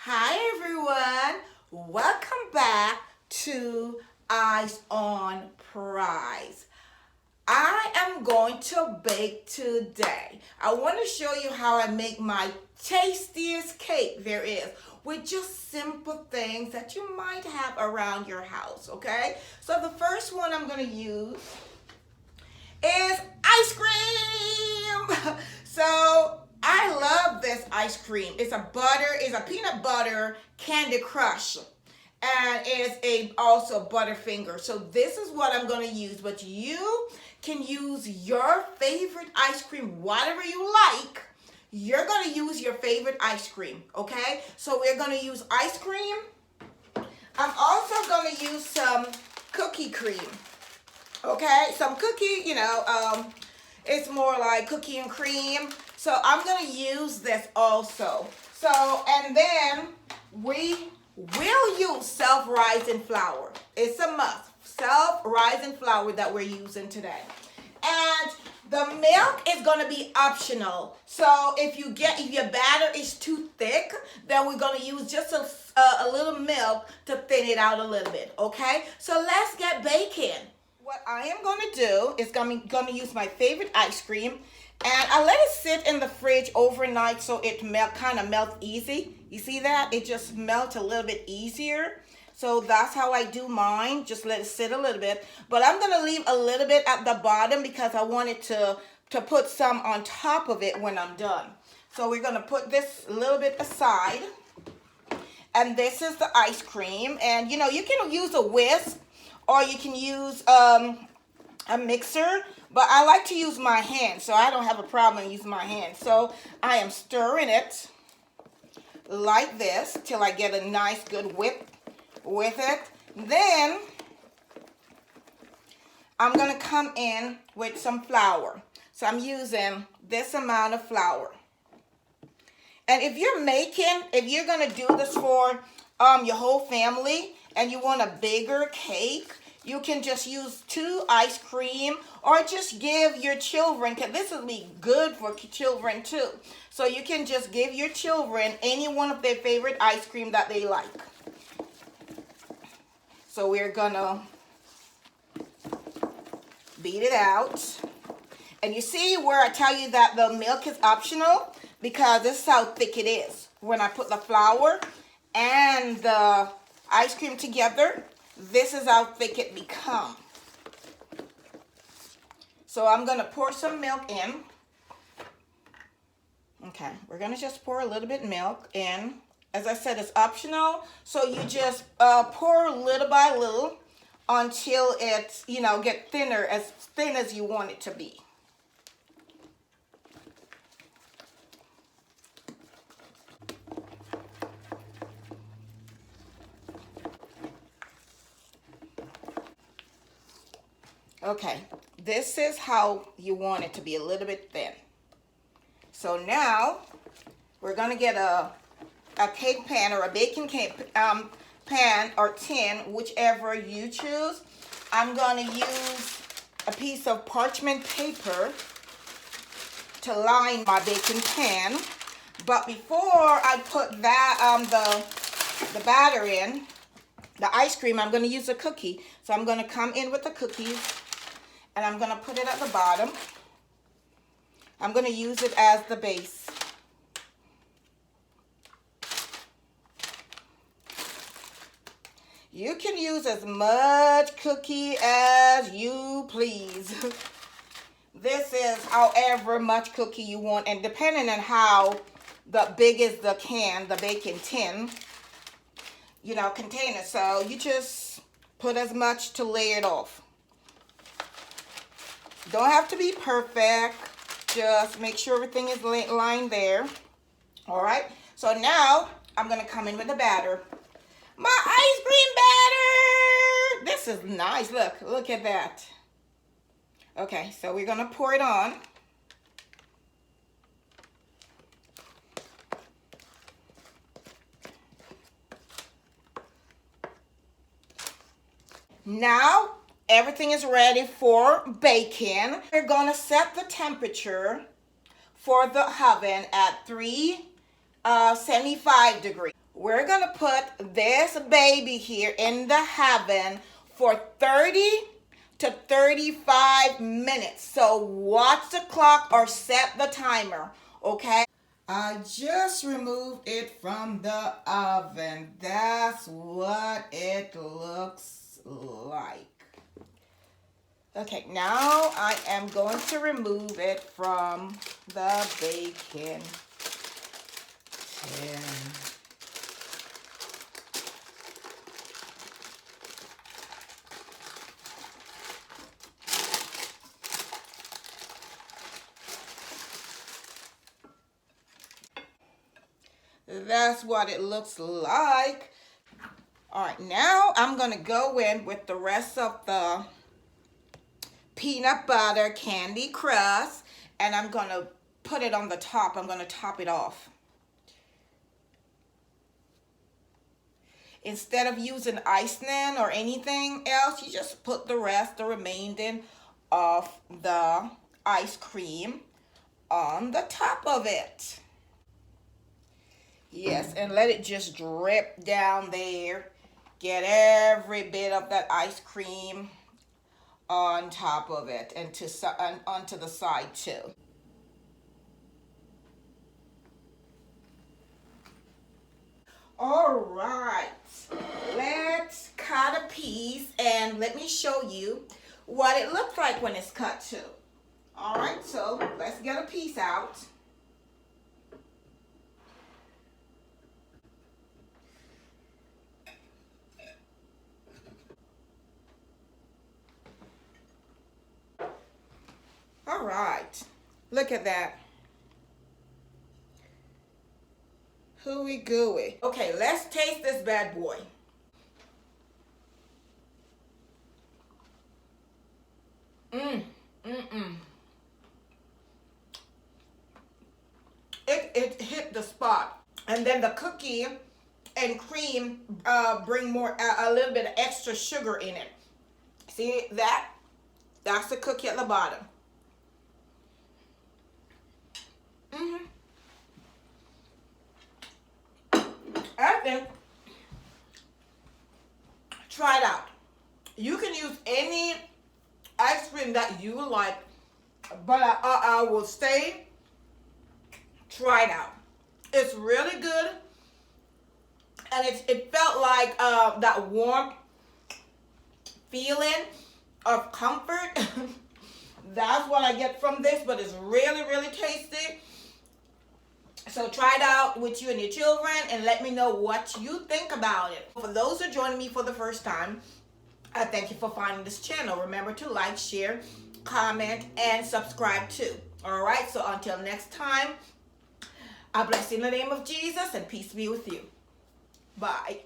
Hi everyone, welcome back to Eyes on Prize. I am going to bake today. I want to show you how I make my tastiest cake there is with just simple things that you might have around your house, okay? So the first one I'm going to use is ice cream. So I love this ice cream. It's a peanut butter Candy Crush. And it's also Butterfinger. So this is what I'm going to use. But you can use your favorite ice cream, whatever you like. You're going to use your favorite ice cream, okay? So we're going to use ice cream. I'm also going to use some cookie cream. Okay, some cookie, it's more like cookie and cream. So I'm going to use this also. So, and then we will use self-rising flour. It's a must. Self-rising flour that we're using today. And the milk is going to be optional. So if your batter is too thick, then we're going to use just a little milk to thin it out a little bit. Okay, so let's get baking. What I am going to do is going to use my favorite ice cream, and I let it sit in the fridge overnight so it kind of melts easy. You see that? It just melts a little bit easier. So that's how I do mine. Just let it sit a little bit. But I'm going to leave a little bit at the bottom because I wanted to put some on top of it when I'm done. So we're going to put this a little bit aside. And this is the ice cream. And you can use a whisk, or you can use a mixer, but I like to use my hand, so I don't have a problem using my hand. So I am stirring it like this till I get a nice good whip with it. Then I'm gonna come in with some flour. So I'm using this amount of flour. And if you're gonna do this for your whole family, and you want a bigger cake, you can just use 2 ice cream, or just give your children, because this will be good for children too. So you can just give your children any one of their favorite ice cream that they like. So we're gonna beat it out. And you see where I tell you that the milk is optional? Because this is how thick it is. When I put the flour and the ice cream together, this is how thick it becomes. So I'm going to pour some milk in. Okay, we're going to just pour a little bit milk in. As I said, it's optional, so you just pour little by little until it's, get thinner, as thin as you want it to be. Okay, this is how you want it to be, a little bit thin. So now we're going to get a cake pan or a baking cake pan or tin, whichever you choose. I'm going to use a piece of parchment paper to line my baking pan. But before I put that the batter in, the ice cream, I'm going to use a cookie. So I'm going to come in with the cookies. And I'm going to put it at the bottom. I'm going to use it as the base. You can use as much cookie as you please. This is however much cookie you want. And depending on how big is the baking tin, container. So you just put as much to lay it off. Don't have to be perfect. Just make sure everything is lined there. All right. So now I'm going to come in with the batter. My ice cream batter. This is nice. Look at that. Okay. So we're going to pour it on. Now everything is ready for baking. We're going to set the temperature for the oven at 375 degrees. we're going to put this baby here in the oven for 30 to 35 minutes. So watch the clock or set the timer, okay? I just removed it from the oven. That's what it looks like. Okay, now I am going to remove it from the baking tin. That's what it looks like. All right, now I'm gonna go in with the rest of the peanut butter candy crust, and I'm gonna put it on the top. I'm gonna top it off. Instead of using icing or anything else, you just put the remaining of the ice cream on the top of it. Yes, and let it just drip down there. Get every bit of that ice cream on top of it and onto the side too. All right, let's cut a piece and let me show you what it looks like when it's cut too. All right, so let's get a piece out. All right, look at that. Hooey gooey. Okay, let's taste this bad boy. It hit the spot. And then the cookie and cream bring more, a little bit of extra sugar in it. See that? That's the cookie at the bottom. I think, try it out. You can use any ice cream that you like, but I will say, try it out. It's really good, and it felt like that warm feeling of comfort. That's what I get from this, but it's really, really tasty. So try it out with you and your children and let me know what you think about it. For those who are joining me for the first time, I thank you for finding this channel. Remember to like, share, comment, and subscribe too. All right, so until next time, I bless you in the name of Jesus, and peace be with you. Bye.